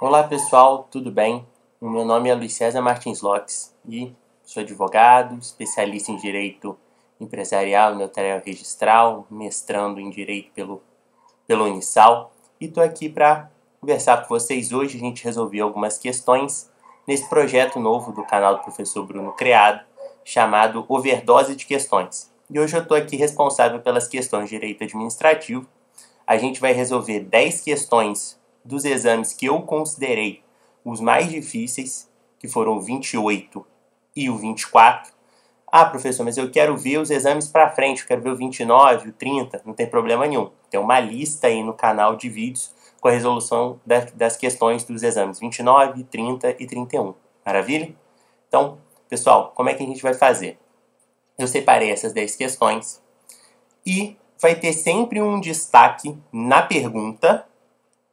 Olá pessoal, tudo bem? O meu nome é Luiz César Martins Lopes e sou advogado, especialista em Direito Empresarial e Notarial Registral, mestrando em Direito pelo Unisal e estou aqui para conversar com vocês hoje. A gente resolveu algumas questões nesse projeto novo do canal do professor Bruno Criado, chamado Overdose de Questões. E hoje eu estou aqui responsável pelas questões de Direito Administrativo. A gente vai resolver 10 questões dos exames que eu considerei os mais difíceis, que foram o 28 e o 24. Ah, professor, mas eu quero ver os exames para frente, eu quero ver o 29, o 30, não tem problema nenhum. Tem uma lista aí no canal de vídeos com a resolução das questões dos exames 29, 30 e 31. Maravilha? Então, pessoal, como é que a gente vai fazer? Eu separei essas 10 questões e vai ter sempre um destaque na pergunta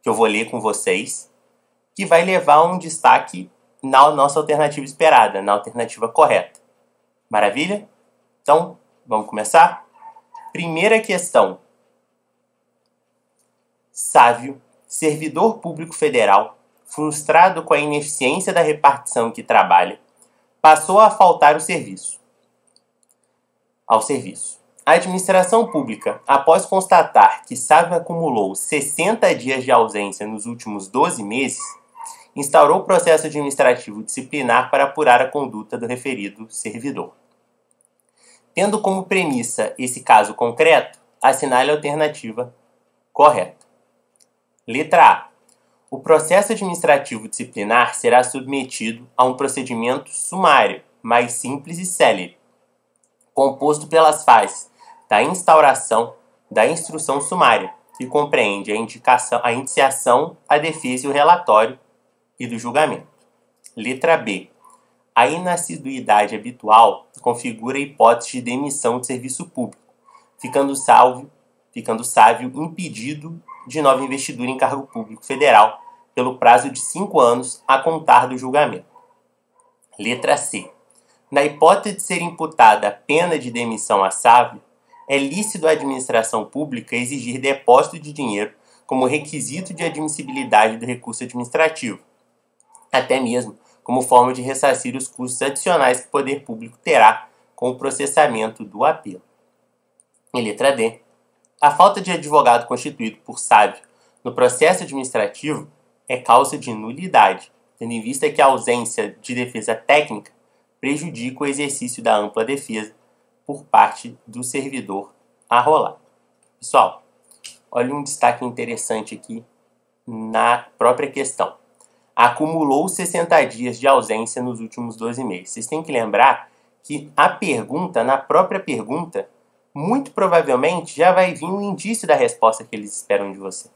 que eu vou ler com vocês, que vai levar a um destaque na nossa alternativa esperada, na alternativa correta. Maravilha? Então, vamos começar? Primeira questão. Sávio, servidor público federal, frustrado com a ineficiência da repartição em que trabalha, passou a faltar ao serviço. A administração pública, após constatar que Sávio acumulou 60 dias de ausência nos últimos 12 meses, instaurou processo administrativo disciplinar para apurar a conduta do referido servidor. Tendo como premissa esse caso concreto, assinale a alternativa correta. Letra A. O processo administrativo disciplinar será submetido a um procedimento sumário, mais simples e célere, composto pelas fases da instauração da instrução sumária, que compreende a indiciação, a defesa e o relatório e do julgamento. Letra B. A inassiduidade habitual configura a hipótese de demissão de serviço público, ficando Sávio impedido de nova investidura em cargo público federal pelo prazo de 5 anos a contar do julgamento. Letra C. Na hipótese de ser imputada a pena de demissão a Sávio, é lícito à administração pública exigir depósito de dinheiro como requisito de admissibilidade do recurso administrativo, até mesmo como forma de ressarcir os custos adicionais que o poder público terá com o processamento do apelo. Em letra D, a falta de advogado constituído por Sávio no processo administrativo é causa de nulidade, tendo em vista que a ausência de defesa técnica prejudica o exercício da ampla defesa por parte do servidor arrolado. Pessoal, olha um destaque interessante aqui na própria questão. Acumulou 60 dias de ausência nos últimos 12 meses. Vocês têm que lembrar que a pergunta, na própria pergunta, muito provavelmente já vai vir um indício da resposta que eles esperam de você.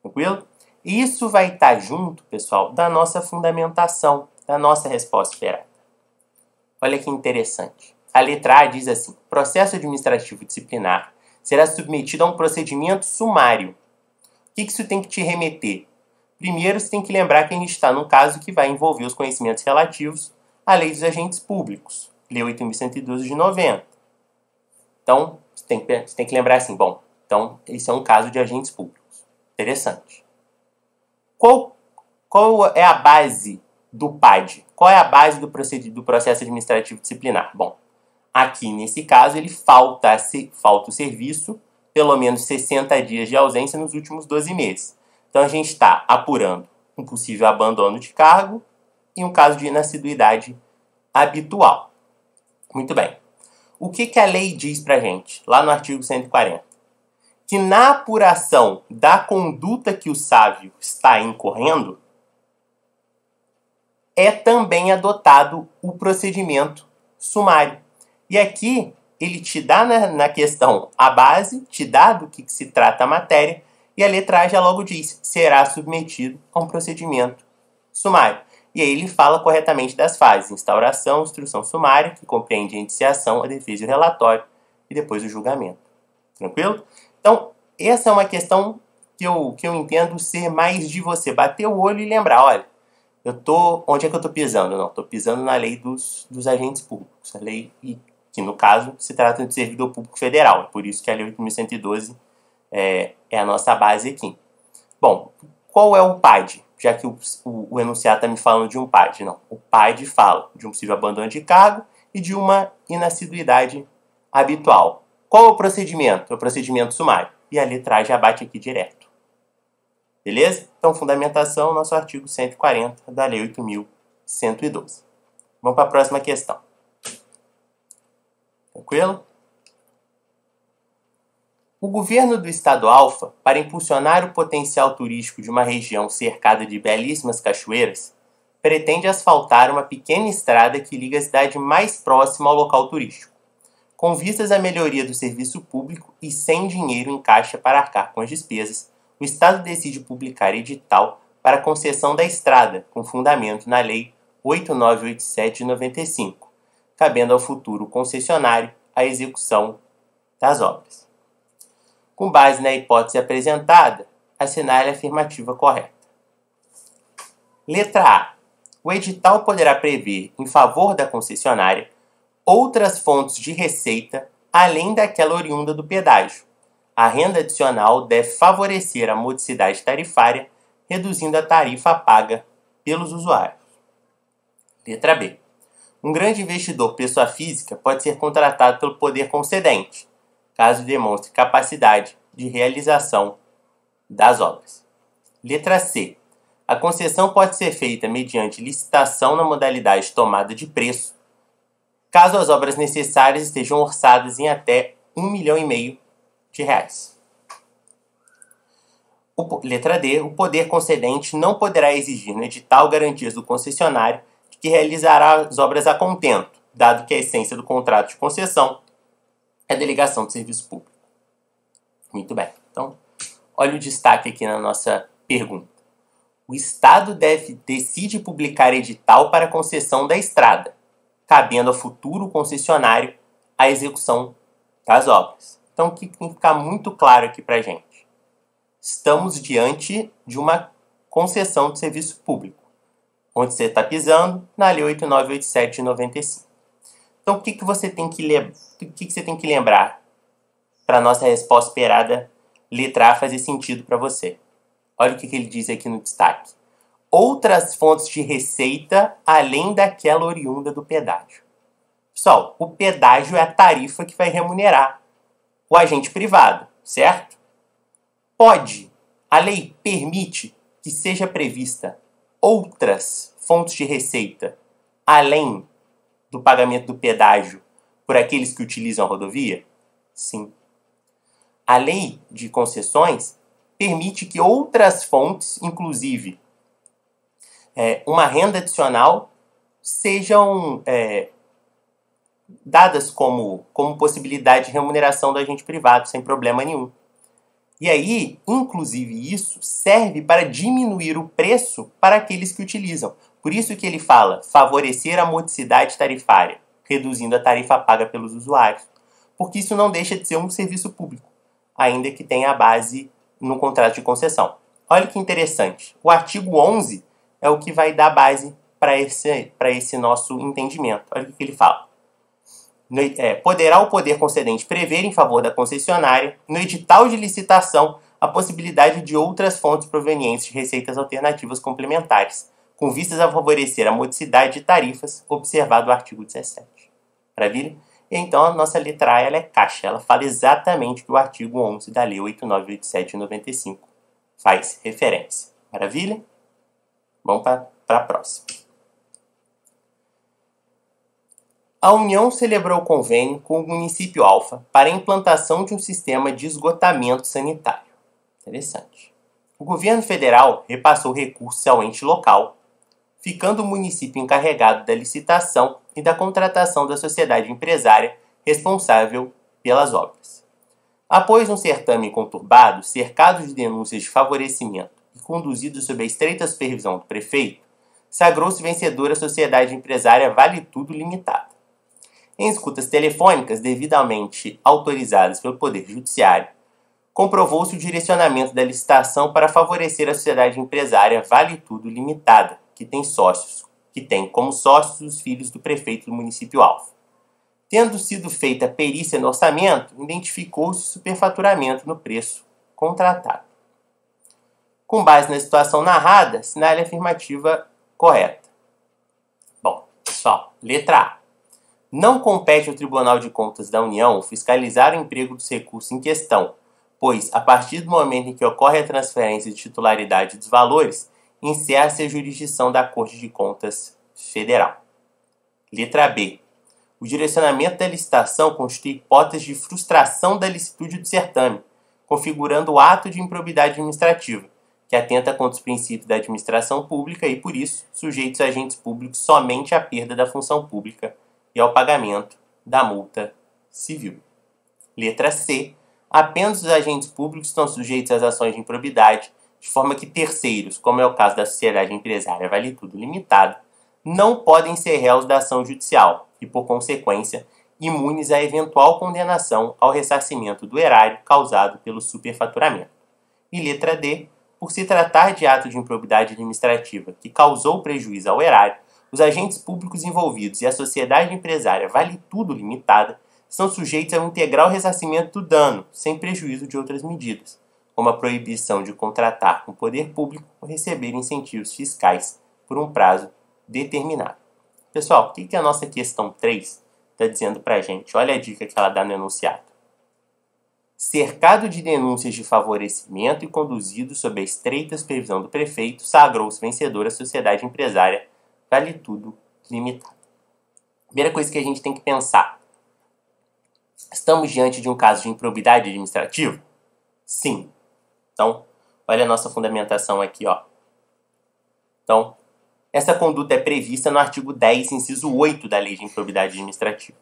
Tranquilo? Isso vai estar junto, pessoal, da nossa fundamentação, da nossa resposta esperada. Olha que interessante. A letra A diz assim: processo administrativo disciplinar será submetido a um procedimento sumário. O que isso tem que te remeter? Primeiro, você tem que lembrar que a gente está num caso que vai envolver os conhecimentos relativos à Lei dos Agentes Públicos, Lei 8.112 de 90. Então, você tem que lembrar assim, então, esse é um caso de agentes públicos. Interessante. Qual é a base do PAD? Qual é a base do processo administrativo disciplinar? Aqui, nesse caso, ele falta o serviço, pelo menos 60 dias de ausência nos últimos 12 meses. Então, a gente está apurando um possível abandono de cargo e um caso de inassiduidade habitual. Muito bem. O que a lei diz para a gente, lá no artigo 140? Que na apuração da conduta que o Sávio está incorrendo, é também adotado o procedimento sumário. E aqui, ele te dá na questão a base, te dá do que se trata a matéria, e a letra A já logo diz, será submetido a um procedimento sumário. E aí ele fala corretamente das fases, instauração, instrução sumária, que compreende a indiciação, a defesa e o relatório, e depois o julgamento. Tranquilo? Então, essa é uma questão que eu entendo ser mais de você bater o olho e lembrar, olha, onde é que eu estou pisando? Não, estou pisando na lei dos agentes públicos, a lei que no caso se trata de servidor público federal, por isso que a lei 8.112 é a nossa base aqui. Bom, qual é o PAD? já que o enunciado está me falando de um PAD. Não, o PAD fala de um possível abandono de cargo e de uma inassiduidade habitual. Qual é o procedimento? É o procedimento sumário. E a letra A já bate aqui direto. Beleza? Então, fundamentação, nosso artigo 140 da Lei 8.112. Vamos para a próxima questão. Tranquilo? O governo do estado Alfa, para impulsionar o potencial turístico de uma região cercada de belíssimas cachoeiras, pretende asfaltar uma pequena estrada que liga a cidade mais próxima ao local turístico. Com vistas à melhoria do serviço público e sem dinheiro em caixa para arcar com as despesas, o estado decide publicar edital para a concessão da estrada, com fundamento na Lei 8987 de 95, cabendo ao futuro concessionário a execução das obras. Com base na hipótese apresentada, assinale a afirmativa correta. Letra A. O edital poderá prever, em favor da concessionária, outras fontes de receita além daquela oriunda do pedágio. A renda adicional deve favorecer a modicidade tarifária, reduzindo a tarifa paga pelos usuários. Letra B. Um grande investidor, pessoa física, pode ser contratado pelo poder concedente, caso demonstre capacidade de realização das obras. Letra C. A concessão pode ser feita mediante licitação na modalidade tomada de preço, caso as obras necessárias estejam orçadas em até R$1,5 milhão de reais. Letra D. O poder concedente não poderá exigir no edital garantias do concessionário de que realizará as obras a contento, dado que a essência do contrato de concessão é a delegação de serviço público. Muito bem. Então, olha o destaque aqui na nossa pergunta. O Estado decide publicar edital para a concessão da estrada, cabendo ao futuro concessionário a execução das obras. Então, o que tem que ficar muito claro aqui para a gente? Estamos diante de uma concessão de serviço público, onde você está pisando na Lei 8987 de 95. Então, o que você tem que lembrar para a nossa resposta esperada, letra A, fazer sentido para você? Olha o que ele diz aqui no destaque. Outras fontes de receita além daquela oriunda do pedágio. Pessoal, o pedágio é a tarifa que vai remunerar o agente privado, certo? A lei permite que seja prevista outras fontes de receita além do pagamento do pedágio por aqueles que utilizam a rodovia? Sim. A lei de concessões permite que outras fontes, inclusive uma renda adicional, sejam dadas como possibilidade de remuneração do agente privado, sem problema nenhum. E aí, inclusive, isso serve para diminuir o preço para aqueles que utilizam. Por isso que ele fala favorecer a modicidade tarifária, reduzindo a tarifa paga pelos usuários. Porque isso não deixa de ser um serviço público, ainda que tenha a base no contrato de concessão. Olha que interessante. O artigo 11 é o que vai dar base para esse nosso entendimento. Olha o que ele fala. Poderá o poder concedente prever em favor da concessionária, no edital de licitação, a possibilidade de outras fontes provenientes de receitas alternativas complementares, com vistas a favorecer a modicidade de tarifas, observado o artigo 17. Maravilha? E então a nossa letra A ela é caixa, ela fala exatamente o que o artigo 11 da Lei 8987 de 95 faz referência. Maravilha? Vamos para a próxima. A União celebrou convênio com o município Alfa para a implantação de um sistema de esgotamento sanitário. Interessante. O governo federal repassou recursos ao ente local, ficando o município encarregado da licitação e da contratação da sociedade empresária responsável pelas obras. Após um certame conturbado, cercado de denúncias de favorecimento e conduzido sob a estreita supervisão do prefeito, sagrou-se vencedora a sociedade empresária Vale Tudo Limitada. Em escutas telefônicas devidamente autorizadas pelo Poder Judiciário, comprovou-se o direcionamento da licitação para favorecer a sociedade empresária Vale Tudo Limitada, que tem como sócios os filhos do prefeito do município Alfa. Tendo sido feita perícia no orçamento, identificou-se superfaturamento no preço contratado. Com base na situação narrada, assinale a afirmativa correta. Bom, pessoal, letra A. Não compete ao Tribunal de Contas da União fiscalizar o emprego dos recursos em questão, pois, a partir do momento em que ocorre a transferência de titularidade dos valores, encerra-se a jurisdição da Corte de Contas Federal. Letra B. O direcionamento da licitação constitui hipótese de frustração da licitude do certame, configurando o ato de improbidade administrativa, que atenta contra os princípios da administração pública e, por isso, sujeita os agentes públicos somente à perda da função pública e ao pagamento da multa civil. Letra C. Apenas os agentes públicos estão sujeitos às ações de improbidade, de forma que terceiros, como é o caso da sociedade empresária Vale Tudo Limitada, não podem ser réus da ação judicial e, por consequência, imunes à eventual condenação ao ressarcimento do erário causado pelo superfaturamento. E letra D. Por se tratar de ato de improbidade administrativa que causou prejuízo ao erário, os agentes públicos envolvidos e a sociedade empresária Vale Tudo Limitada são sujeitos ao integral ressarcimento do dano, sem prejuízo de outras medidas, como a proibição de contratar com o poder público ou receber incentivos fiscais por um prazo determinado. Pessoal, o que a nossa questão 3 está dizendo para a gente? Olha a dica que ela dá no enunciado. Cercado de denúncias de favorecimento e conduzido sob a estreita supervisão do prefeito, sagrou-se vencedora a sociedade empresária Vale Tudo Limitada. Primeira coisa que a gente tem que pensar. Estamos diante de um caso de improbidade administrativa? Sim. Então, olha a nossa fundamentação aqui, ó. Então, essa conduta é prevista no artigo 10, inciso 8 da Lei de Improbidade Administrativa.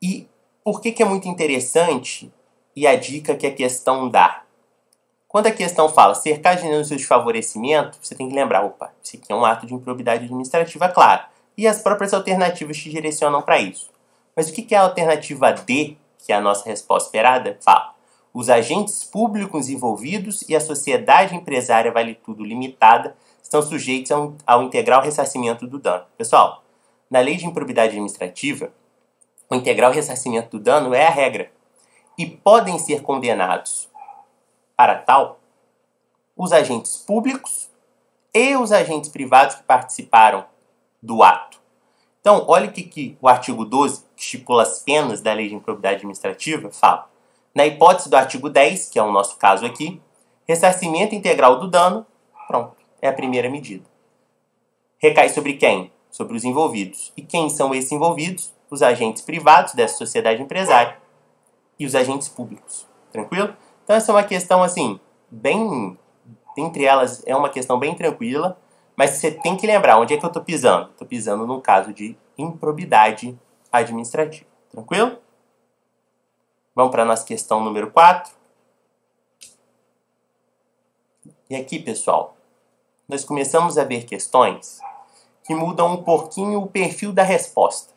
E por que é muito interessante e a dica que a questão dá? Quando a questão fala cercar de denúncias de favorecimento, você tem que lembrar, opa, isso aqui é um ato de improbidade administrativa, claro. E as próprias alternativas te direcionam para isso. Mas o que é a alternativa D, que é a nossa resposta esperada? Fala. Os agentes públicos envolvidos e a sociedade empresária Vale Tudo Limitada estão sujeitos ao integral ressarcimento do dano. Pessoal, na Lei de Improbidade Administrativa, o integral ressarcimento do dano é a regra. E podem ser condenados para tal os agentes públicos e os agentes privados que participaram do ato. Então, olha o que o artigo 12, que estipula as penas da Lei de Improbidade Administrativa, fala. Na hipótese do artigo 10, que é o nosso caso aqui, ressarcimento integral do dano, pronto, é a primeira medida. Recai sobre quem? Sobre os envolvidos. E quem são esses envolvidos? Os agentes privados dessa sociedade empresária e os agentes públicos. Tranquilo? Então, essa é uma questão, assim, bem... Entre elas, é uma questão bem tranquila, mas você tem que lembrar onde é que eu estou pisando. Estou pisando num caso de improbidade administrativa. Tranquilo? Vamos para a nossa questão número 4. E aqui, pessoal, nós começamos a ver questões que mudam um pouquinho o perfil da resposta,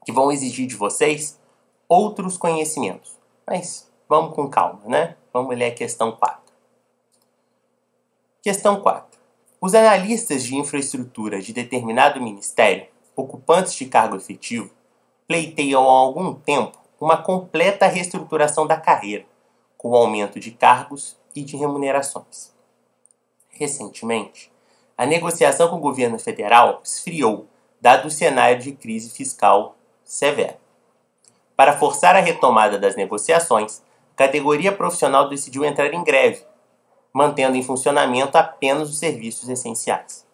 que vão exigir de vocês outros conhecimentos. Mas vamos com calma, né? Vamos ler a questão 4. Questão 4. Os analistas de infraestrutura de determinado ministério, ocupantes de cargo efetivo, pleiteiam há algum tempo uma completa reestruturação da carreira, com aumento de cargos e de remunerações. Recentemente, a negociação com o governo federal esfriou, dado o cenário de crise fiscal severa. Para forçar a retomada das negociações, a categoria profissional decidiu entrar em greve, mantendo em funcionamento apenas os serviços essenciais.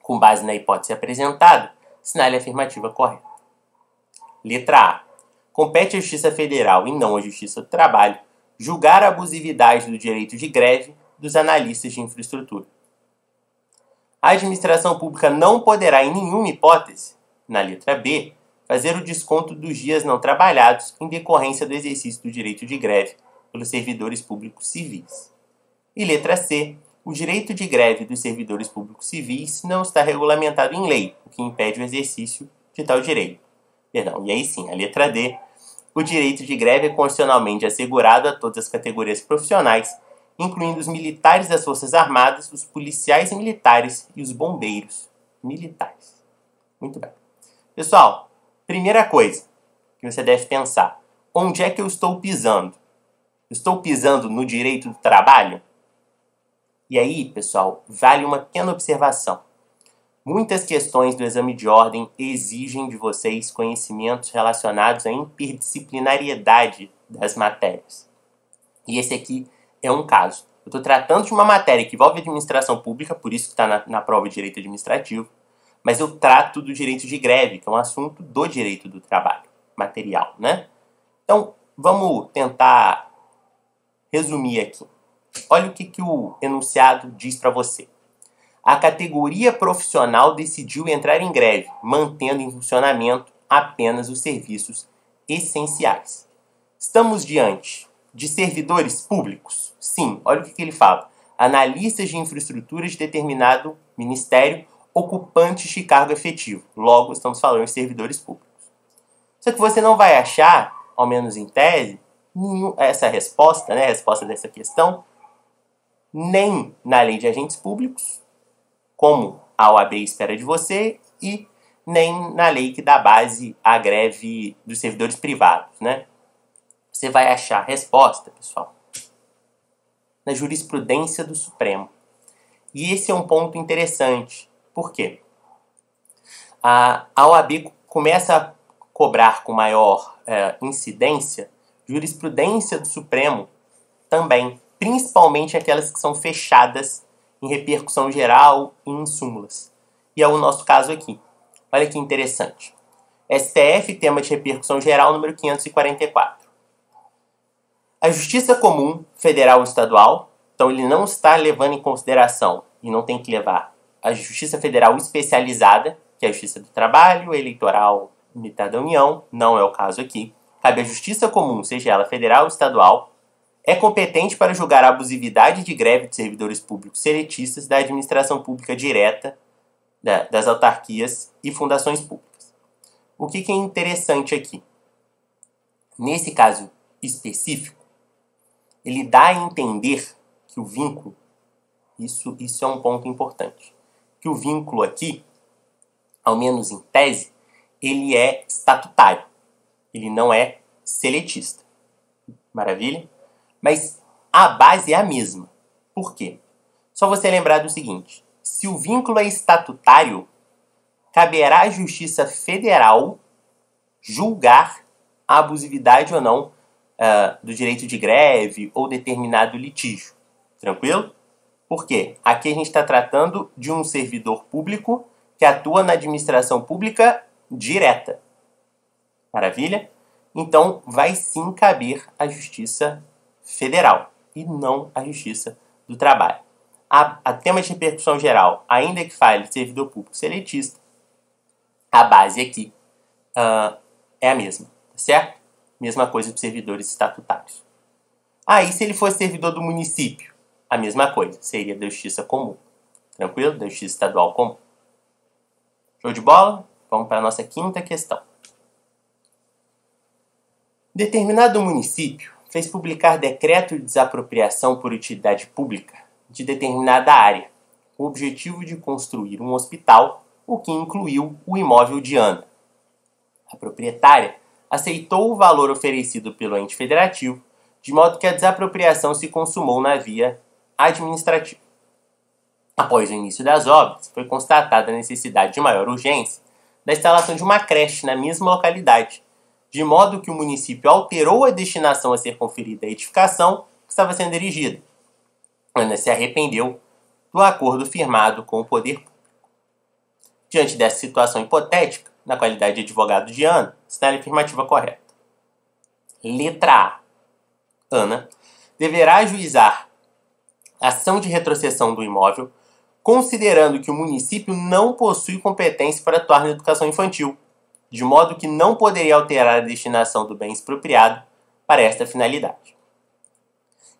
Com base na hipótese apresentada, assinale a afirmativa correta. Letra A. Compete à Justiça Federal, e não à Justiça do Trabalho, julgar a abusividade do direito de greve dos analistas de infraestrutura. A administração pública não poderá, em nenhuma hipótese, na letra B, fazer o desconto dos dias não trabalhados em decorrência do exercício do direito de greve pelos servidores públicos civis. E letra C. O direito de greve dos servidores públicos civis não está regulamentado em lei, o que impede o exercício de tal direito. E aí sim, a letra D. O direito de greve é constitucionalmente assegurado a todas as categorias profissionais, incluindo os militares das Forças Armadas, os policiais militares e os bombeiros militares. Muito bem. Pessoal, primeira coisa que você deve pensar. Onde é que eu estou pisando? Estou pisando no direito do trabalho? E aí, pessoal, vale uma pequena observação. Muitas questões do exame de ordem exigem de vocês conhecimentos relacionados à interdisciplinariedade das matérias. E esse aqui é um caso. Eu estou tratando de uma matéria que envolve administração pública, por isso que está na prova de direito administrativo, mas eu trato do direito de greve, que é um assunto do direito do trabalho material, né? Então, vamos tentar resumir aqui. Olha o que o enunciado diz para você. A categoria profissional decidiu entrar em greve, mantendo em funcionamento apenas os serviços essenciais. Estamos diante de servidores públicos? Sim, olha o que ele fala. Analistas de infraestrutura de determinado ministério, ocupantes de cargo efetivo. Logo, estamos falando de servidores públicos. Só que você não vai achar, ao menos em tese, essa resposta, né, a resposta dessa questão, nem na lei de agentes públicos, como a OAB espera de você, e nem na lei que dá base à greve dos servidores privados, né? Você vai achar a resposta, pessoal, na jurisprudência do Supremo. E esse é um ponto interessante. Por quê? A OAB começa a cobrar com maior incidência jurisprudência do Supremo também, principalmente aquelas que são fechadas em repercussão geral e em súmulas. E é o nosso caso aqui. Olha que interessante. STF, tema de repercussão geral, número 544. A Justiça Comum Federal e Estadual, então ele não está levando em consideração, e não tem que levar, a Justiça Federal Especializada, que é a Justiça do Trabalho, Eleitoral Militar da União, não é o caso aqui. Cabe à Justiça Comum, seja ela federal ou estadual, é competente para julgar a abusividade de greve de servidores públicos seletistas da administração pública direta, das autarquias e fundações públicas. O que é interessante aqui? Nesse caso específico, ele dá a entender que o vínculo, isso é um ponto importante, que o vínculo aqui, ao menos em tese, ele é estatutário, ele não é seletista. Maravilha? Mas a base é a mesma. Por quê? Só você lembrar do seguinte, se o vínculo é estatutário, caberá à Justiça Federal julgar a abusividade ou não do direito de greve ou determinado litígio. Tranquilo? Por quê? Aqui a gente está tratando de um servidor público que atua na administração pública direta. Maravilha? Então, vai sim caber à Justiça Federal e não à Justiça do Trabalho. A tema de repercussão geral, ainda que fale de servidor público seletista, a base aqui é a mesma, certo? Mesma coisa para servidores estatutários. Aí, se ele fosse servidor do município, a mesma coisa, seria da Justiça Comum. Tranquilo? Da Justiça Estadual Comum. Show de bola? Vamos para a nossa quinta questão. Determinado município fez publicar decreto de desapropriação por utilidade pública de determinada área, com o objetivo de construir um hospital, o que incluiu o imóvel de Ana. A proprietária aceitou o valor oferecido pelo ente federativo, de modo que a desapropriação se consumou na via administrativa. Após o início das obras, foi constatada a necessidade de maior urgência da instalação de uma creche na mesma localidade, de modo que o município alterou a destinação a ser conferida à edificação que estava sendo erigida. Ana se arrependeu do acordo firmado com o poder público. Diante dessa situação hipotética, na qualidade de advogado de Ana, está a afirmativa correta. Letra A. Ana deverá ajuizar ação de retrocessão do imóvel, considerando que o município não possui competência para atuar na educação infantil, de modo que não poderia alterar a destinação do bem expropriado para esta finalidade.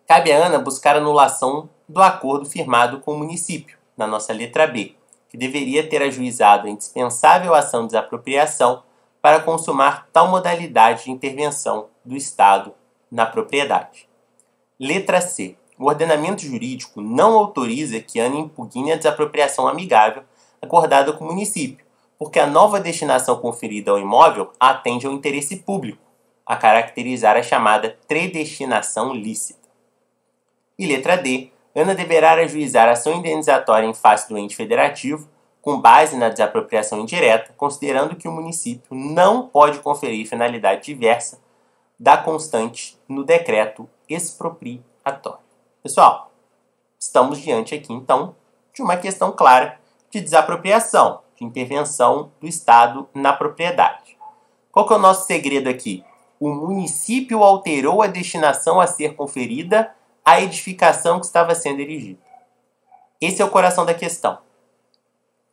Cabe a Ana buscar anulação do acordo firmado com o município, na nossa letra B, que deveria ter ajuizado a indispensável ação de desapropriação para consumar tal modalidade de intervenção do Estado na propriedade. Letra C. O ordenamento jurídico não autoriza que Ana impugne a desapropriação amigável acordada com o município, porque a nova destinação conferida ao imóvel atende ao interesse público, a caracterizar a chamada predestinação lícita. E letra D. Ana deverá ajuizar ação indenizatória em face do ente federativo, com base na desapropriação indireta, considerando que o município não pode conferir finalidade diversa da constante no decreto expropriatório. Pessoal, estamos diante aqui, então, de uma questão clara de desapropriação, de intervenção do Estado na propriedade. Qual que é o nosso segredo aqui? O município alterou a destinação a ser conferida à edificação que estava sendo erigida. Esse é o coração da questão.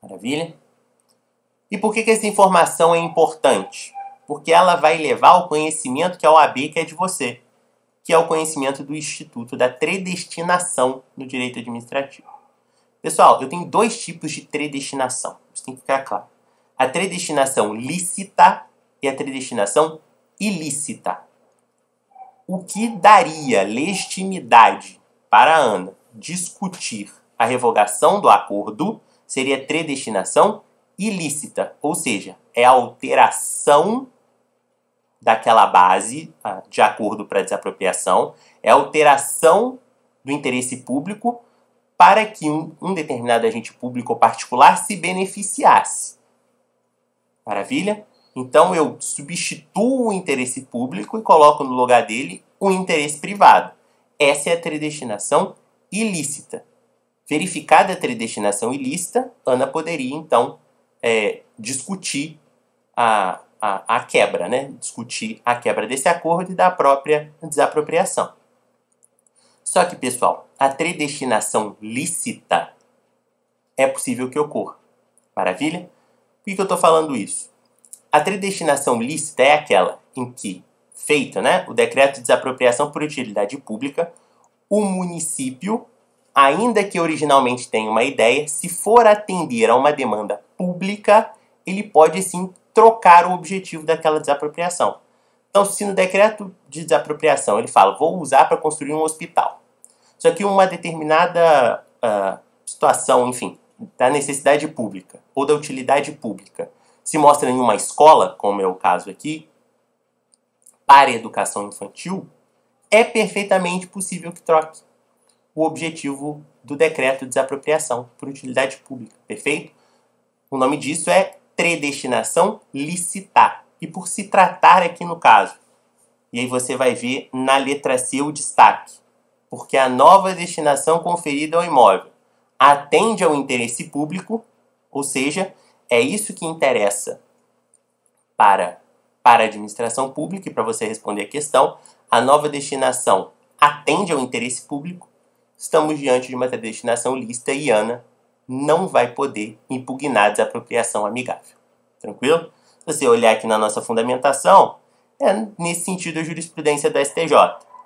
Maravilha? E por que essa informação é importante? Porque ela vai levar ao conhecimento que a OAB quer de você, que é o conhecimento do Instituto da Predestinação no Direito Administrativo. Pessoal, eu tenho dois tipos de predestinação. Isso tem que ficar claro. A predestinação lícita e a predestinação ilícita. O que daria legitimidade para a Ana discutir a revogação do acordo seria predestinação ilícita, ou seja, é a alteração daquela base de acordo para desapropriação, é a alteração do interesse público para que um determinado agente público ou particular se beneficiasse. Maravilha? Então eu substituo o interesse público e coloco no lugar dele o interesse privado. Essa é a predestinação ilícita. Verificada a predestinação ilícita, Ana poderia então discutir a quebra, né? Discutir a quebra desse acordo e da própria desapropriação. Só que, pessoal, a predestinação lícita é possível que ocorra. Maravilha? Por que eu estou falando isso? A predestinação lícita é aquela em que, feito, né, o decreto de desapropriação por utilidade pública, o município, ainda que originalmente tenha uma ideia, se for atender a uma demanda pública, ele pode sim trocar o objetivo daquela desapropriação. Então, se no decreto de desapropriação ele fala, vou usar para construir um hospital, só que uma determinada situação, enfim, da necessidade pública ou da utilidade pública se mostra em uma escola, como é o caso aqui, para educação infantil, é perfeitamente possível que troque o objetivo do decreto de desapropriação por utilidade pública, perfeito? O nome disso é predestinação lícita. E por se tratar aqui no caso, e aí você vai ver na letra C o destaque, porque a nova destinação conferida ao imóvel atende ao interesse público, ou seja, é isso que interessa para a administração pública, e para você responder a questão, a nova destinação atende ao interesse público, estamos diante de uma destinação lícita e Ana não vai poder impugnar a desapropriação amigável. Tranquilo? Se você olhar aqui na nossa fundamentação, é nesse sentido a jurisprudência da STJ.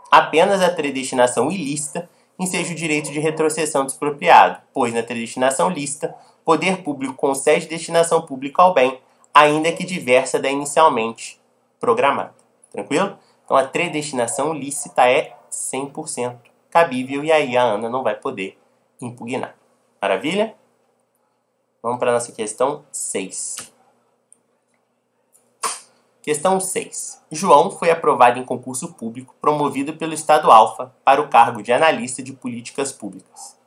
Apenas a predestinação ilícita enseja o direito de retrocessão do expropriado, pois na predestinação lícita, o poder público concede destinação pública ao bem, ainda que diversa da inicialmente programada. Tranquilo? Então a predestinação lícita é 100% cabível e aí a Ana não vai poder impugnar. Maravilha? Vamos para a nossa questão 6. Questão 6. João foi aprovado em concurso público promovido pelo Estado Alfa para o cargo de analista de políticas públicas,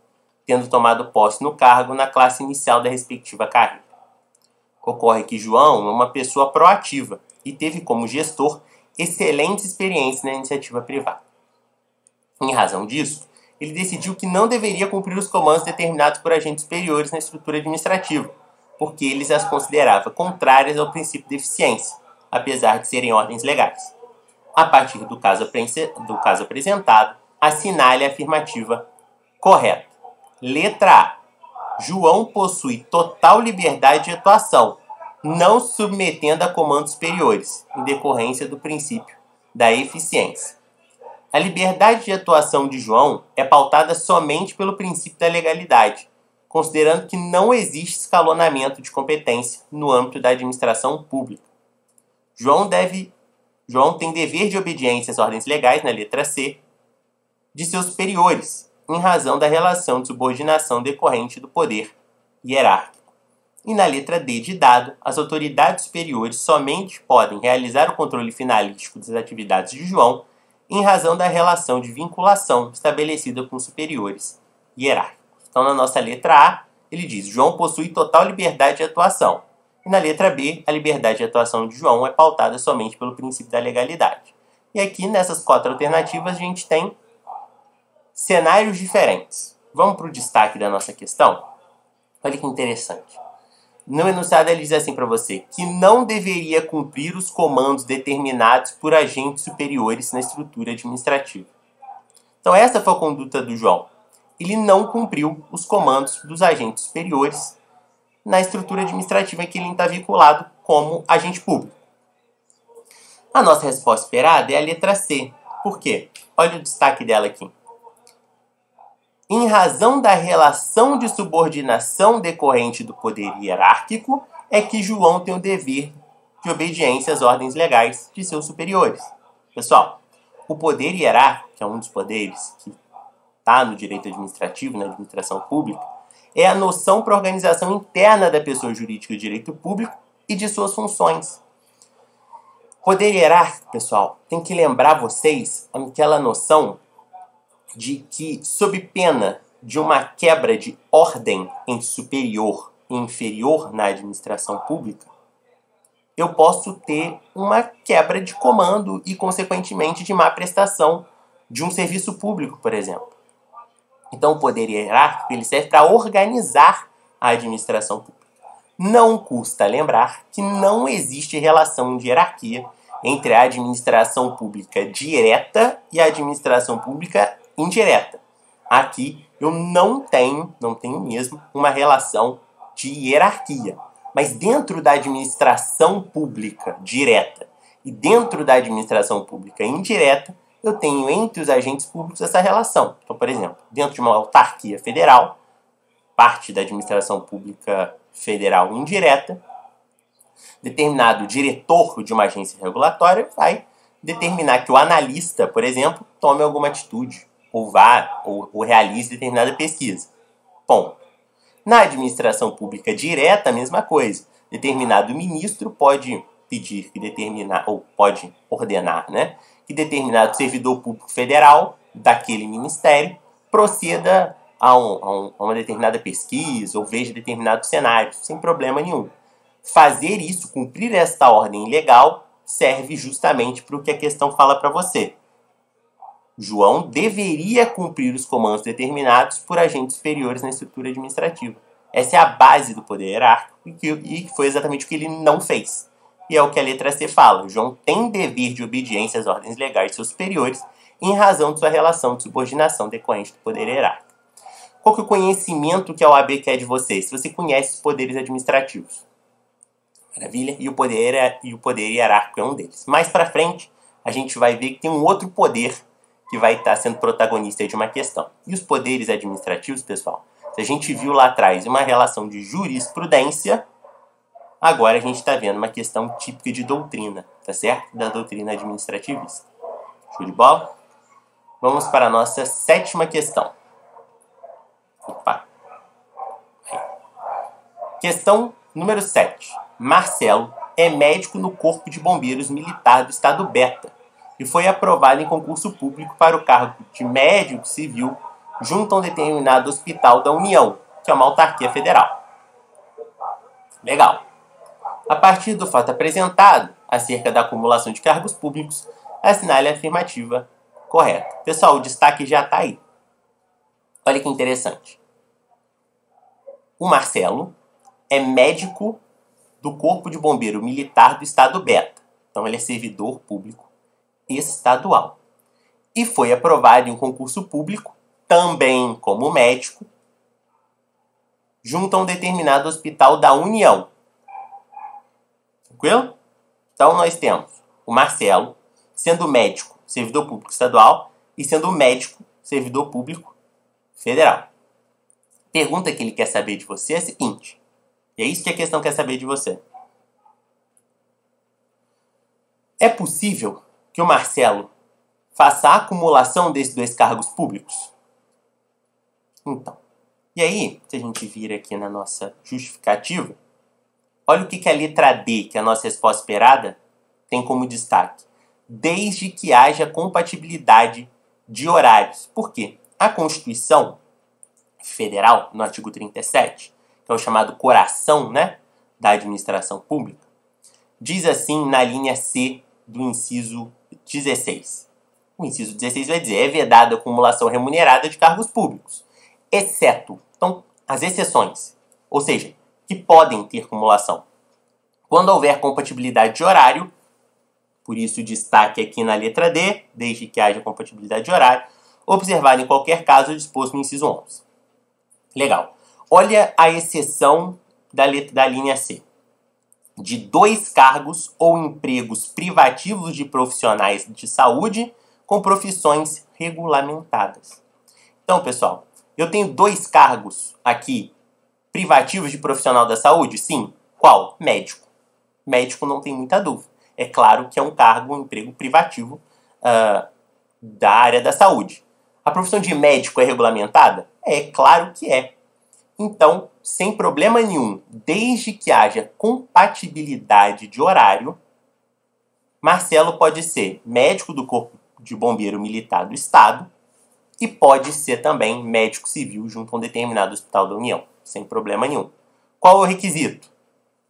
tendo tomado posse no cargo na classe inicial da respectiva carreira. Ocorre que João é uma pessoa proativa e teve como gestor excelentes experiências na iniciativa privada. Em razão disso, ele decidiu que não deveria cumprir os comandos determinados por agentes superiores na estrutura administrativa, porque eles as considerava contrárias ao princípio de eficiência, apesar de serem ordens legais. A partir do caso apresentado, assinale a afirmativa correta. Letra A. João possui total liberdade de atuação, não se submetendo a comandos superiores, em decorrência do princípio da eficiência. A liberdade de atuação de João é pautada somente pelo princípio da legalidade, considerando que não existe escalonamento de competência no âmbito da administração pública. João tem dever de obediência às ordens legais, na letra C, de seus superiores, em razão da relação de subordinação decorrente do poder hierárquico. E na letra D de dado, as autoridades superiores somente podem realizar o controle finalístico das atividades de João em razão da relação de vinculação estabelecida com os superiores hierárquicos. Então, na nossa letra A, ele diz: João possui total liberdade de atuação. E na letra B, a liberdade de atuação de João é pautada somente pelo princípio da legalidade. E aqui, nessas 4 alternativas, a gente tem cenários diferentes. Vamos para o destaque da nossa questão? Olha que interessante. No enunciado ele diz assim para você, que não deveria cumprir os comandos determinados por agentes superiores na estrutura administrativa. Então essa foi a conduta do João. Ele não cumpriu os comandos dos agentes superiores na estrutura administrativa em que ele está vinculado como agente público. A nossa resposta esperada é a letra C. Por quê? Olha o destaque dela aqui. Em razão da relação de subordinação decorrente do poder hierárquico, é que João tem o dever de obediência às ordens legais de seus superiores. Pessoal, o poder hierárquico, que é um dos poderes que está no direito administrativo, na administração pública, é a noção para a organização interna da pessoa jurídica de direito público e de suas funções. Poder hierárquico, pessoal, tem que lembrar vocês aquela noção de que, sob pena de uma quebra de ordem entre superior e inferior na administração pública, eu posso ter uma quebra de comando e, consequentemente, de má prestação de um serviço público, por exemplo. Então, o poder hierárquico ele serve para organizar a administração pública. Não custa lembrar que não existe relação de hierarquia entre a administração pública direta e a administração pública indireta. Aqui eu não tenho mesmo uma relação de hierarquia. Mas dentro da administração pública direta e dentro da administração pública indireta, eu tenho entre os agentes públicos essa relação. Então, por exemplo, dentro de uma autarquia federal, parte da administração pública federal indireta, determinado diretor de uma agência regulatória vai determinar que o analista, por exemplo, tome alguma atitude ou vá ou realize determinada pesquisa. Ponto. Na administração pública direta, a mesma coisa. Determinado ministro pode pedir que ou pode ordenar, que determinado servidor público federal daquele ministério proceda a uma determinada pesquisa ou veja determinados cenários, sem problema nenhum. Fazer isso, cumprir esta ordem legal, serve justamente para o que a questão fala para você. João deveria cumprir os comandos determinados por agentes superiores na estrutura administrativa. Essa é a base do poder hierárquico e foi exatamente o que ele não fez. E é o que a letra C fala. João tem dever de obediência às ordens legais de seus superiores em razão de sua relação de subordinação decorrente do poder hierárquico. Qual que é o conhecimento que a OAB quer de vocês? Se você conhece os poderes administrativos. Maravilha? E o poder hierárquico é um deles. Mais para frente, a gente vai ver que tem um outro poder que vai estar sendo protagonista de uma questão. E os poderes administrativos, pessoal, se a gente viu lá atrás uma relação de jurisprudência, agora a gente está vendo uma questão típica de doutrina, tá certo? Da doutrina administrativista. Show de bola? Vamos para a nossa 7ª questão. Opa. Questão número 7. Marcelo é médico no Corpo de Bombeiros Militar do Estado Beta e foi aprovado em concurso público para o cargo de médico civil junto a um determinado hospital da União, que é uma autarquia federal. Legal. A partir do fato apresentado acerca da acumulação de cargos públicos, assinale a afirmativa correta. Pessoal, o destaque já está aí. Olha que interessante. O Marcelo é médico do Corpo de Bombeiro Militar do Estado Beta. Então ele é servidor público estadual. E foi aprovado em um concurso público, também como médico, junto a um determinado hospital da União. Tranquilo? Então nós temos o Marcelo sendo médico, servidor público estadual, e sendo médico, servidor público federal. Pergunta que ele quer saber de você é a seguinte, e é isso que a questão quer saber de você. É possível que o Marcelo faça a acumulação desses 2 cargos públicos? Então, e aí, se a gente vir aqui na nossa justificativa, olha o que a letra D, que é a nossa resposta esperada, tem como destaque. Desde que haja compatibilidade de horários. Por quê? A Constituição, Federal, no artigo 37, que é o chamado coração, né, da administração pública, diz assim na linha C do inciso 16. O inciso 16 vai dizer: é vedada a acumulação remunerada de cargos públicos, exceto, então, as exceções, ou seja, que podem ter cumulação. Quando houver compatibilidade de horário, por isso destaque aqui na letra D, desde que haja compatibilidade de horário, observado em qualquer caso disposto no inciso 11. Legal. Olha a exceção da linha C. De 2 cargos ou empregos privativos de profissionais de saúde com profissões regulamentadas. Então, pessoal, eu tenho 2 cargos aqui privativos de profissional da saúde? Sim. Qual? Médico. Médico não tem muita dúvida. É claro que é um cargo, um emprego privativo da área da saúde. A profissão de médico é regulamentada? É claro que é. Então, sem problema nenhum, desde que haja compatibilidade de horário, Marcelo pode ser médico do Corpo de Bombeiro Militar do Estado e pode ser também médico civil junto a um determinado hospital da União, sem problema nenhum. Qual é o requisito?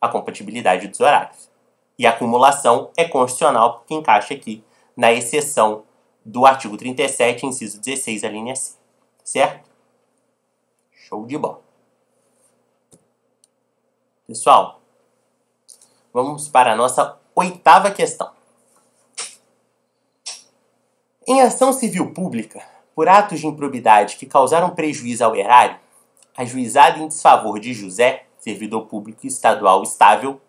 A compatibilidade dos horários. E a acumulação é constitucional porque encaixa aqui na exceção do artigo 37, inciso 16, a linha C. Certo? Show de bola. Pessoal, vamos para a nossa 8ª questão. Em ação civil pública, por atos de improbidade que causaram prejuízo ao erário, ajuizado em desfavor de José, servidor público estadual estável,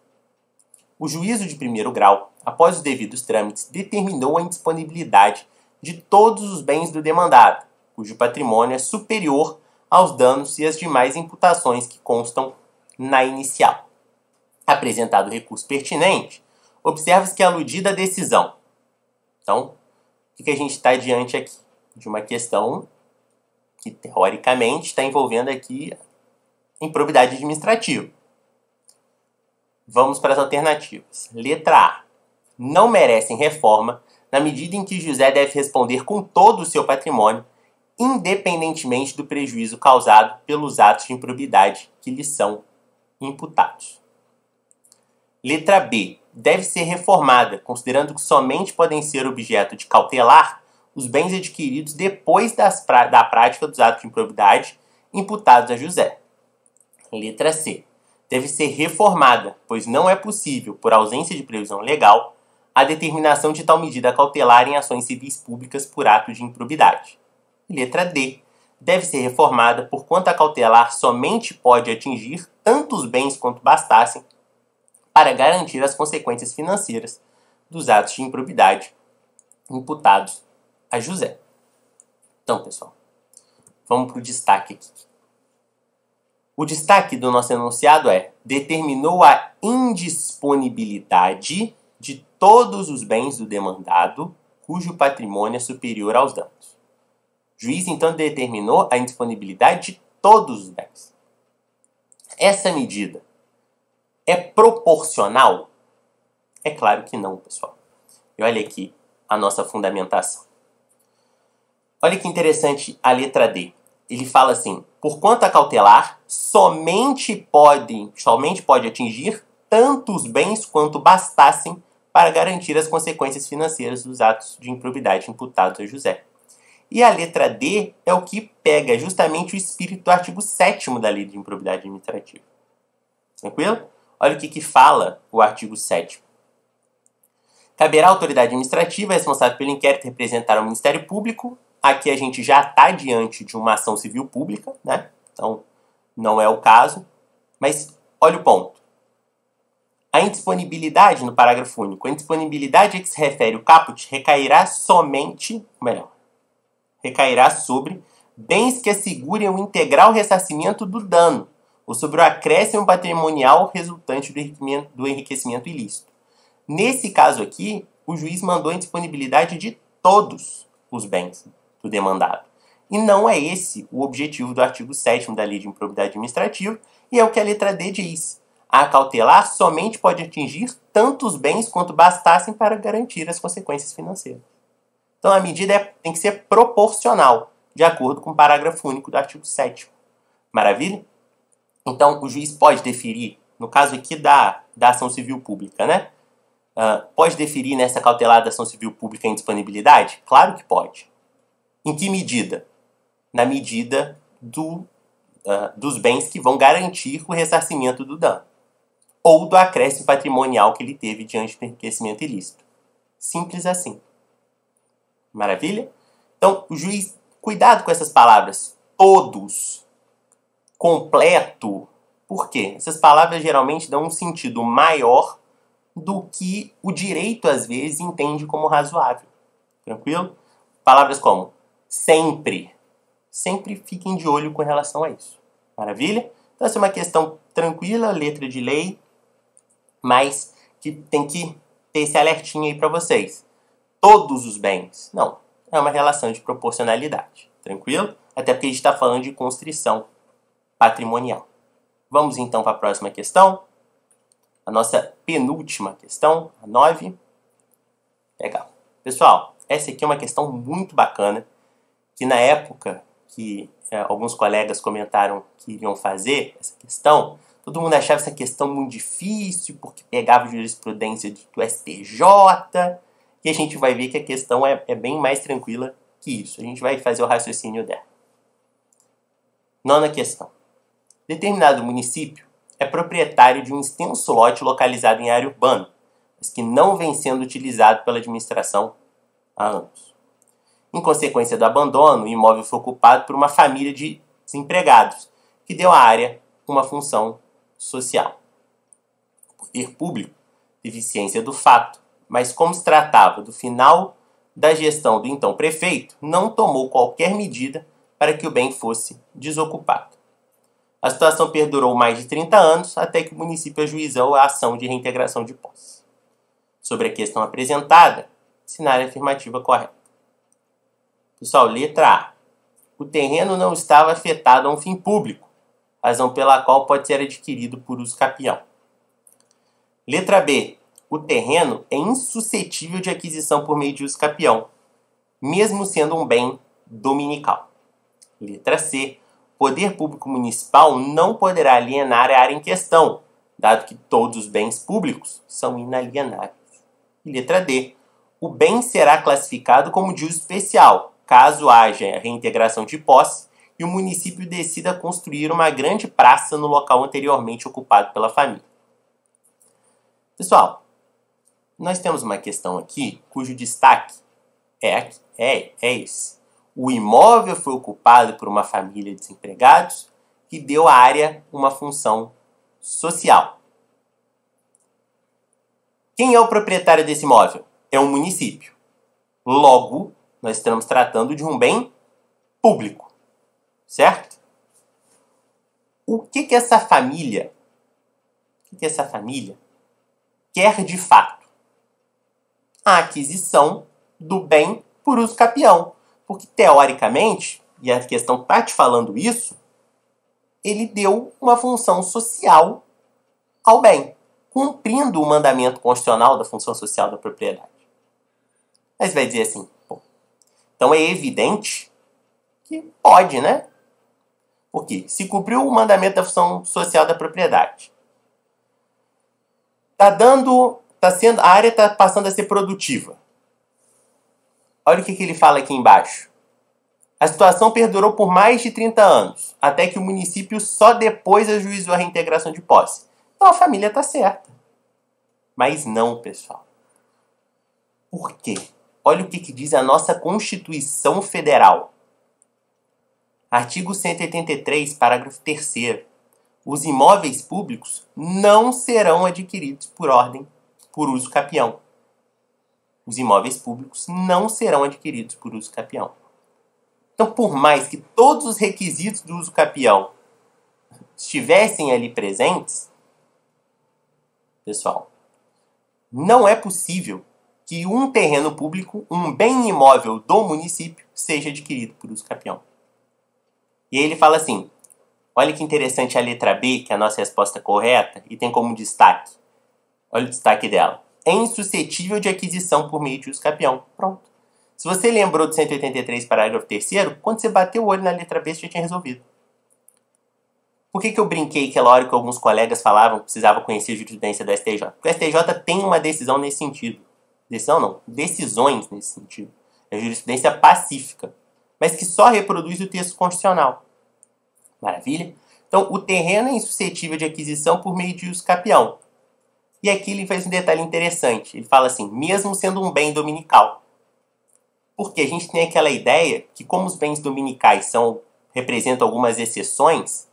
o juízo de primeiro grau, após os devidos trâmites, determinou a indisponibilidade de todos os bens do demandado, cujo patrimônio é superior aos danos e as demais imputações que constam na inicial. Apresentado o recurso pertinente, observa-se que é aludida a decisão. Então, o que a gente está diante aqui? De uma questão que, teoricamente, está envolvendo aqui improbidade administrativa. Vamos para as alternativas. Letra A. Não merecem reforma na medida em que José deve responder com todo o seu patrimônio, independentemente do prejuízo causado pelos atos de improbidade que lhe são imputados. Letra B. Deve ser reformada, considerando que somente podem ser objeto de cautelar os bens adquiridos depois da prática dos atos de improbidade imputados a José. Letra C. Deve ser reformada, pois não é possível, por ausência de previsão legal, a determinação de tal medida cautelar em ações civis públicas por ato de improbidade. Letra D. Deve ser reformada, porquanto a cautelar somente pode atingir tantos bens quanto bastassem para garantir as consequências financeiras dos atos de improbidade imputados a José. Então, pessoal, vamos para o destaque aqui. O destaque do nosso enunciado é: determinou a indisponibilidade de todos os bens do demandado cujo patrimônio é superior aos danos. O juiz, então, determinou a indisponibilidade de todos os bens. Essa medida é proporcional? É claro que não, pessoal. E olha aqui a nossa fundamentação. Olha que interessante a letra D. Ele fala assim: porquanto a cautelar somente pode atingir tantos bens quanto bastassem para garantir as consequências financeiras dos atos de improbidade imputados a José. E a letra D é o que pega justamente o espírito do artigo 7º da Lei de Improbidade Administrativa. Tranquilo? Olha o que fala o artigo 7º. Caberá à autoridade administrativa responsável pelo inquérito representar ao Ministério Público. Aqui a gente já está diante de uma ação civil pública, né? Então, não é o caso. Mas, olha o ponto. A indisponibilidade no parágrafo único, a indisponibilidade a que se refere o caput recairá sobre bens que assegurem o integral ressarcimento do dano, ou sobre o acréscimo patrimonial resultante do enriquecimento ilícito. Nesse caso aqui, o juiz mandou a indisponibilidade de todos os bens do demandado. E não é esse o objetivo do artigo 7º da Lei de Improbidade Administrativa, e é o que a letra D diz. A cautelar somente pode atingir tantos bens quanto bastassem para garantir as consequências financeiras. Então a medida tem que ser proporcional, de acordo com o parágrafo único do artigo 7º. Maravilha? Então, o juiz pode deferir, no caso aqui da ação civil pública, né? Pode deferir nessa cautelar da ação civil pública a indisponibilidade? Claro que pode. Em que medida? Na medida dos bens que vão garantir o ressarcimento do dano ou do acréscimo patrimonial que ele teve diante do enriquecimento ilícito. Simples assim. Maravilha? Então, o juiz, cuidado com essas palavras. Todos. Completo. Por quê? Essas palavras geralmente dão um sentido maior do que o direito, às vezes, entende como razoável. Tranquilo? Palavras como sempre. Sempre fiquem de olho com relação a isso. Maravilha? Então, essa é uma questão tranquila, letra de lei, mas que tem que ter esse alertinho aí para vocês. Todos os bens. Não. É uma relação de proporcionalidade. Tranquilo? Até porque a gente está falando de constrição patrimonial. Vamos então para a próxima questão. A nossa penúltima questão, a 9. Legal. Pessoal, essa aqui é uma questão muito bacana, que na época que alguns colegas comentaram que iriam fazer essa questão, todo mundo achava essa questão muito difícil, porque pegava jurisprudência do STJ, e a gente vai ver que a questão é bem mais tranquila que isso. A gente vai fazer o raciocínio dela. Nona questão. Determinado município é proprietário de um extenso lote localizado em área urbana, mas que não vem sendo utilizado pela administração há anos. Em consequência do abandono, o imóvel foi ocupado por uma família de desempregados, que deu à área uma função social. O poder público teve ciência do fato, mas como se tratava do final da gestão do então prefeito, não tomou qualquer medida para que o bem fosse desocupado. A situação perdurou mais de 30 anos, até que o município ajuizou a ação de reintegração de posse. Sobre a questão apresentada, assinar a afirmativa correta. Pessoal, letra A. O terreno não estava afetado a um fim público, razão pela qual pode ser adquirido por uso capião. Letra B. O terreno é insuscetível de aquisição por meio de uso capião, mesmo sendo um bem dominical. Letra C. O poder público municipal não poderá alienar a área em questão, dado que todos os bens públicos são inalienáveis. E letra D. O bem será classificado como de uso especial, caso haja a reintegração de posse e o município decida construir uma grande praça no local anteriormente ocupado pela família. Pessoal, nós temos uma questão aqui cujo destaque é esse. O imóvel foi ocupado por uma família de desempregados que deu à área uma função social. Quem é o proprietário desse imóvel? É um município. Logo, nós estamos tratando de um bem público. Certo? O que essa família quer de fato? A aquisição do bem por uso capião. Porque, teoricamente, e a questão está te falando isso, ele deu uma função social ao bem, cumprindo o mandamento constitucional da função social da propriedade. Mas vai dizer assim, pô, então é evidente que pode, né? Porque se cumpriu o mandamento da função social da propriedade, a área está passando a ser produtiva. Olha o que ele fala aqui embaixo. A situação perdurou por mais de 30 anos, até que o município só depois ajuizou a reintegração de posse. Então a família está certa. Mas não, pessoal. Por quê? Olha o que diz a nossa Constituição Federal. Artigo 183, parágrafo 3º. Os imóveis públicos não serão adquiridos por uso capião. Os imóveis públicos não serão adquiridos por uso capião. Então, por mais que todos os requisitos do uso capião estivessem ali presentes, pessoal, não é possível que um terreno público, um bem imóvel do município, seja adquirido por uso capião. E aí ele fala assim, olha que interessante a letra B, que é a nossa resposta correta, e tem como destaque. Olha o destaque dela. É insuscetível de aquisição por meio de uso capião. Pronto. Se você lembrou do 183, parágrafo 3º, quando você bateu o olho na letra B, você já tinha resolvido. Por que eu brinquei aquela hora que alguns colegas falavam que precisava conhecer a jurisprudência do STJ? Porque o STJ tem uma decisão nesse sentido. Decisão não, decisões nesse sentido. É jurisprudência pacífica, mas que só reproduz o texto constitucional. Maravilha? Então, o terreno é insuscetível de aquisição por meio de uso capião. E aqui ele faz um detalhe interessante. Ele fala assim, mesmo sendo um bem dominical. Porque a gente tem aquela ideia que como os bens dominicais representam algumas exceções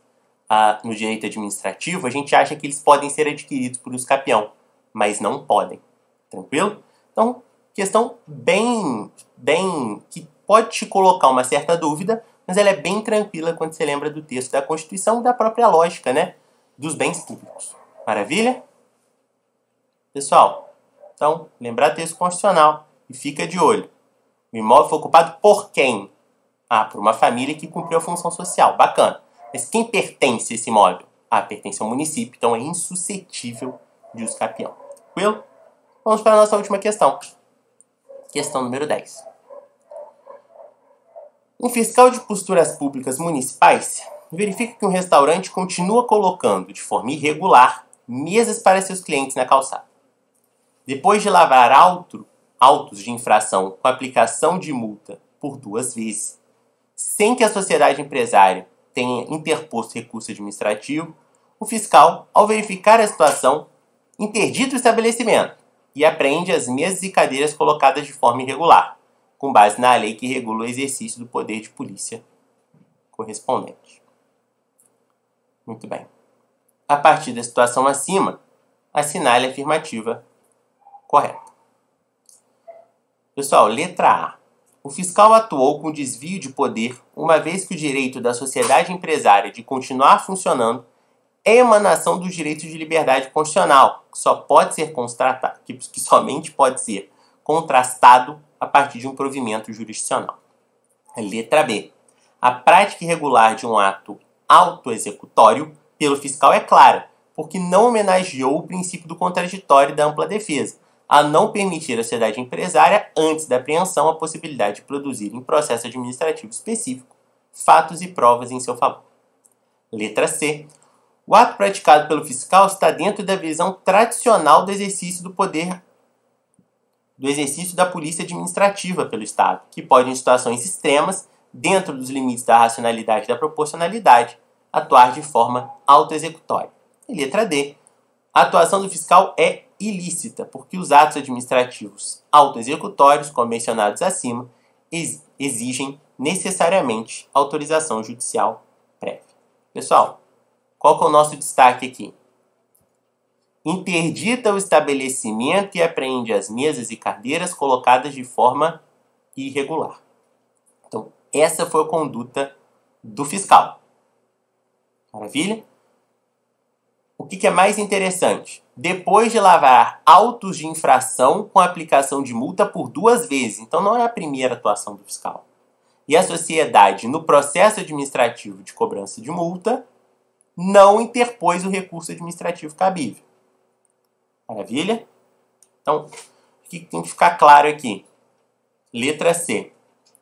no direito administrativo, a gente acha que eles podem ser adquiridos por uso capião, mas não podem. Tranquilo? Então, questão bem que pode te colocar uma certa dúvida, mas ela é bem tranquila quando você lembra do texto da Constituição e da própria lógica, né, dos bens públicos. Maravilha? Pessoal, então, lembrar texto constitucional e fica de olho. O imóvel foi ocupado por quem? Por uma família que cumpriu a função social. Bacana. Mas quem pertence a esse imóvel? Pertence ao município, então é insuscetível de uso capião. Tranquilo? Vamos para a nossa última questão. Questão número 10. Um fiscal de posturas públicas municipais verifica que um restaurante continua colocando, de forma irregular, mesas para seus clientes na calçada. Depois de lavrar autos de infração com aplicação de multa por 2 vezes, sem que a sociedade empresária tenha interposto recurso administrativo, o fiscal, ao verificar a situação, interdita o estabelecimento e apreende as mesas e cadeiras colocadas de forma irregular, com base na lei que regula o exercício do poder de polícia correspondente. Muito bem. A partir da situação acima, assinale a afirmativa correta. Pessoal, letra A. O fiscal atuou com desvio de poder, uma vez que o direito da sociedade empresária de continuar funcionando é emanação dos direitos de liberdade constitucional, que somente pode ser contrastado a partir de um provimento jurisdicional. Letra B. A prática irregular de um ato autoexecutório pelo fiscal é clara, porque não homenageou o princípio do contraditório e da ampla defesa, a não permitir à sociedade empresária, antes da apreensão, a possibilidade de produzir em processo administrativo específico fatos e provas em seu favor. Letra C. O ato praticado pelo fiscal está dentro da visão tradicional do exercício do poder, do exercício da polícia administrativa pelo Estado, que pode, em situações extremas, dentro dos limites da racionalidade e da proporcionalidade, atuar de forma autoexecutória. E letra D. A atuação do fiscal é ilícita, porque os atos administrativos autoexecutórios, como mencionados acima, exigem necessariamente autorização judicial prévia. Pessoal, qual que é o nosso destaque aqui? Interdita o estabelecimento e apreende as mesas e cadeiras colocadas de forma irregular. Então, essa foi a conduta do fiscal. Maravilha? O que é mais interessante? Depois de lavrar autos de infração com aplicação de multa por 2 vezes. Então, não é a primeira atuação do fiscal. E a sociedade, no processo administrativo de cobrança de multa, não interpôs o recurso administrativo cabível. Maravilha? Então, o que tem que ficar claro aqui? Letra C.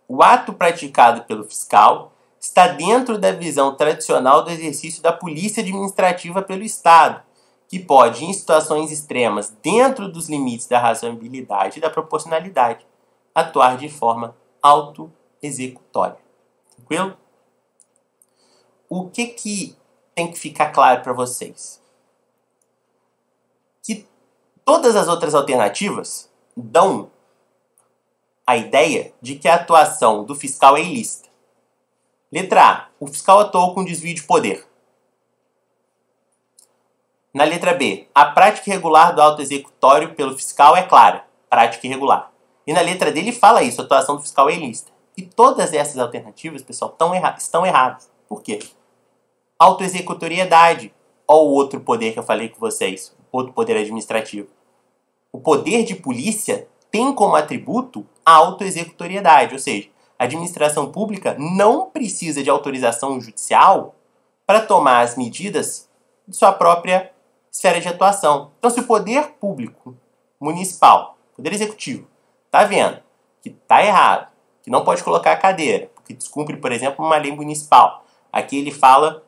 O ato praticado pelo fiscal está dentro da visão tradicional do exercício da polícia administrativa pelo Estado, que pode, em situações extremas, dentro dos limites da razoabilidade e da proporcionalidade, atuar de forma autoexecutória. Tranquilo? O que tem que ficar claro para vocês? Que todas as outras alternativas dão a ideia de que a atuação do fiscal é ilícita. Letra A. O fiscal atuou com desvio de poder. Na letra B. A prática irregular do autoexecutório pelo fiscal é clara. Prática irregular. E na letra D ele fala isso. A atuação do fiscal é ilícita. E todas essas alternativas, pessoal, estão erradas. Por quê? Autoexecutoriedade. Olha o outro poder que eu falei com vocês. Outro poder administrativo. O poder de polícia tem como atributo a autoexecutoriedade. Ou seja, a administração pública não precisa de autorização judicial para tomar as medidas de sua própria esfera de atuação. Então, se o poder público municipal, poder executivo, está vendo que está errado, que não pode colocar a cadeira, porque descumpre, por exemplo, uma lei municipal. Aqui ele fala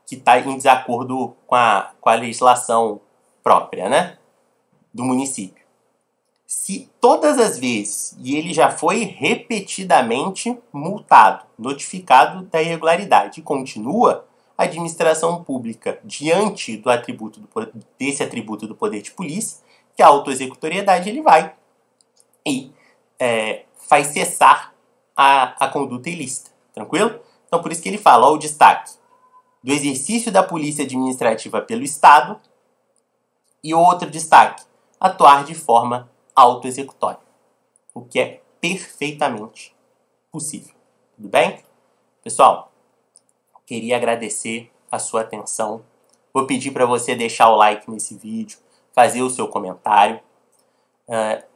que está em desacordo com a legislação própria, né, do município. Se todas as vezes, e ele já foi repetidamente multado, notificado da irregularidade, e continua, a administração pública, diante do desse atributo do poder de polícia, que é a autoexecutoriedade, ele vai e faz cessar a conduta ilícita. Tranquilo? Então, por isso que ele fala, ó, o destaque do exercício da polícia administrativa pelo Estado, e o outro destaque, atuar de forma autoexecutória, o que é perfeitamente possível. Tudo bem? Pessoal, queria agradecer a sua atenção. Vou pedir para você deixar o like nesse vídeo, fazer o seu comentário,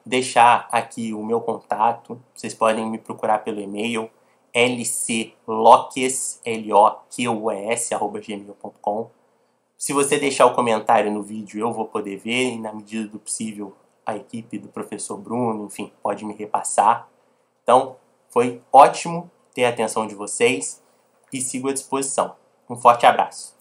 deixar aqui o meu contato. Vocês podem me procurar pelo e-mail lcloques@gmail.com. Se você deixar o comentário no vídeo, eu vou poder ver e, na medida do possível, a equipe do professor Bruno, enfim, pode me repassar. Então, foi ótimo ter a atenção de vocês e sigo à disposição. Um forte abraço.